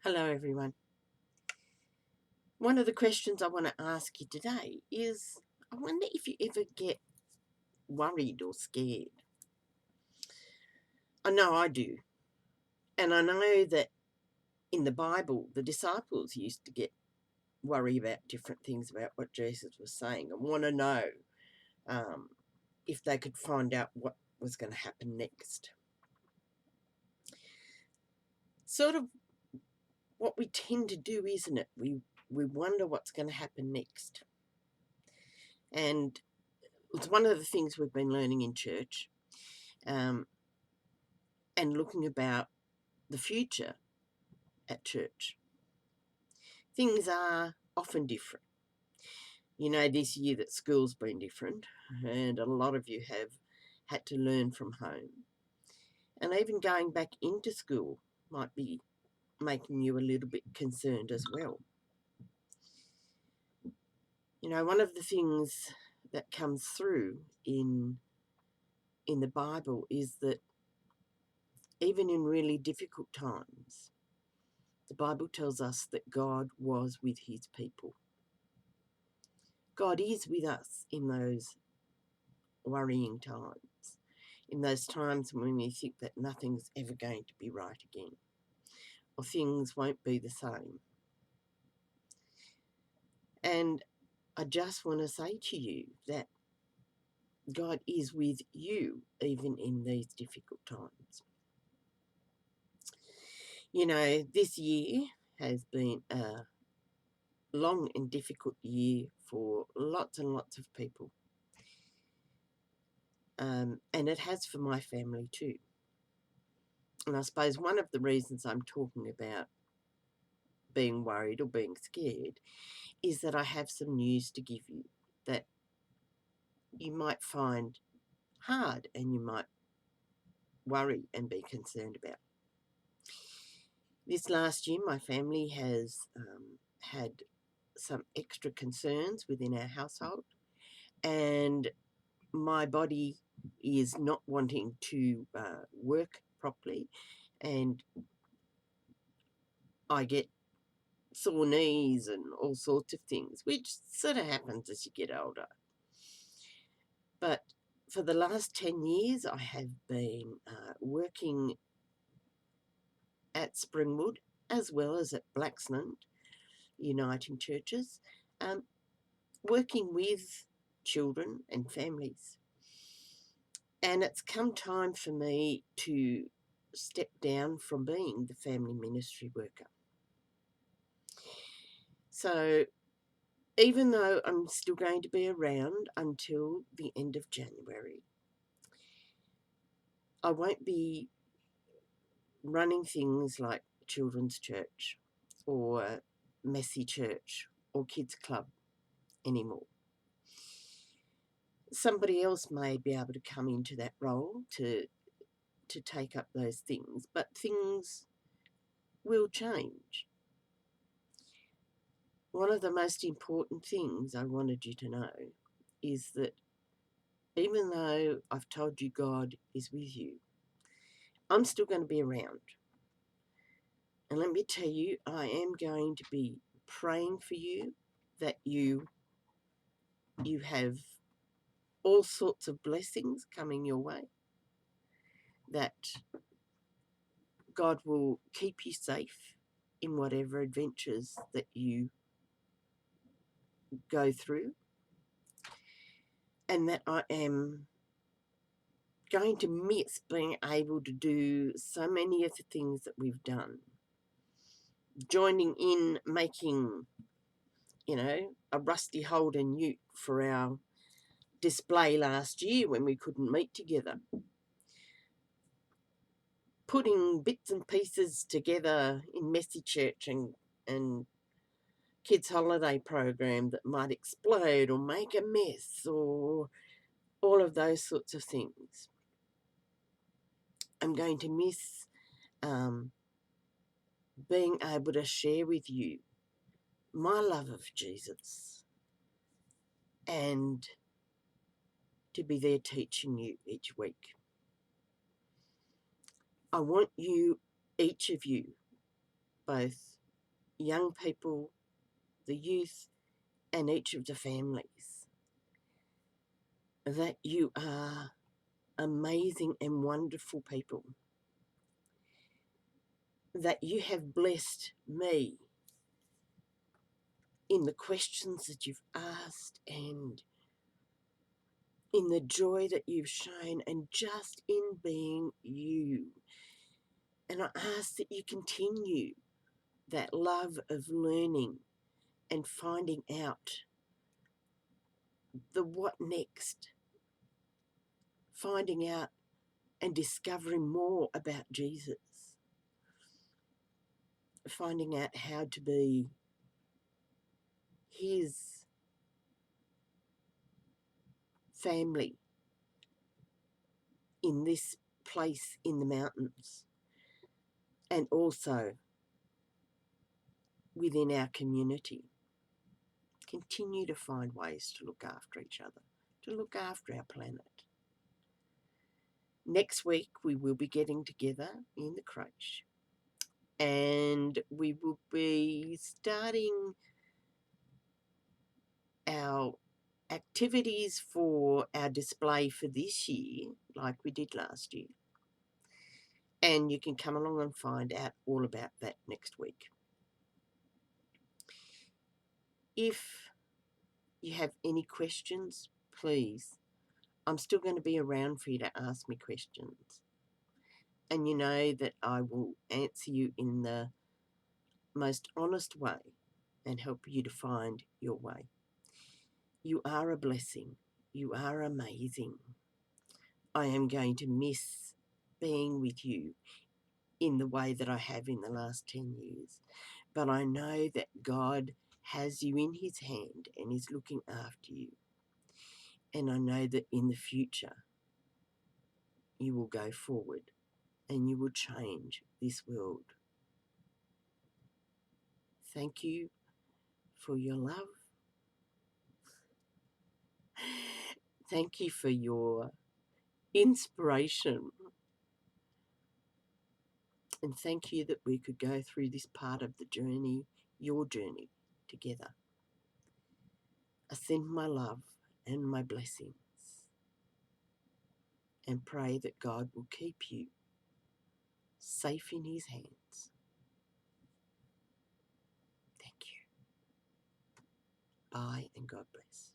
Hello, everyone. One of the questions I want to ask you today is I wonder if you ever get worried or scared. I know I do. And I know that in the Bible, the disciples used to get worried about different things about what Jesus was saying and want to know um, if they could find out what was going to happen next. Sort of what we tend to do, isn't it? We wonder what's going to happen next. And it's one of the things we've been learning in church. Um, and looking about the future at church. Things are often different. You know, this year that school's been different, and a lot of you have had to learn from home. And even going back into school might be making you a little bit concerned as well. You know, one of the things that comes through in the Bible is that even in really difficult times, the Bible tells us that God was with his people. God is with us in those worrying times, in those times when we think that nothing's ever going to be right again, or things won't be the same. And I just want to say to you that God is with you even in these difficult times. You know, this year has been a long and difficult year for lots and lots of people. And it has for my family too. And I suppose one of the reasons I'm talking about being worried or being scared is that I have some news to give you that you might find hard and you might worry and be concerned about. This last year, my family has had some extra concerns within our household, and my body is not wanting to work properly, and I get sore knees and all sorts of things, which sort of happens as you get older. But for the last 10 years, I have been working at Springwood as well as at Blacksland, Uniting Churches, working with children and families. And it's come time for me to step down from being the family ministry worker. So even though I'm still going to be around until the end of January, I won't be running things like children's church or messy church or kids club anymore. Somebody else may be able to come into that role to take up those things, but things will change. One of the most important things I wanted you to know is that even though I've told you God is with you, I'm still going to be around. And let me tell you, I am going to be praying for you that you have all sorts of blessings coming your way, that God will keep you safe in whatever adventures that you go through, and that I am going to miss being able to do so many of the things that we've done. Joining in making, a Rusty Holden ute for our display last year when we couldn't meet together. Putting bits and pieces together in Messy Church and kids' holiday program that might explode or make a mess or all of those sorts of things. I'm going to miss being able to share with you my love of Jesus and to be there teaching you each week. I want you, each of you, both young people, the youth, and each of the families, that you are amazing and wonderful people, that you have blessed me in the questions that you've asked and in the joy that you've shown and just in being you. And I ask that you continue that love of learning and finding out the what next, finding out and discovering more about Jesus, finding out how to be his family in this place in the mountains, and also within our community. Continue to find ways to look after each other, to look after our planet. Next week we will be getting together in the crèche, and we will be starting our activities for our display for this year, like we did last year. And you can come along and find out all about that next week. If you have any questions, please, I'm still going to be around for you to ask me questions. And you know that I will answer you in the most honest way and help you to find your way. You are a blessing. You are amazing. I am going to miss being with you in the way that I have in the last 10 years. But I know that God has you in his hand and is looking after you. And I know that in the future you will go forward and you will change this world. Thank you for your love. Thank you for your inspiration. And thank you that we could go through this part of the journey, your journey, together. I send my love and my blessings and pray that God will keep you safe in his hands. Thank you. Bye and God bless.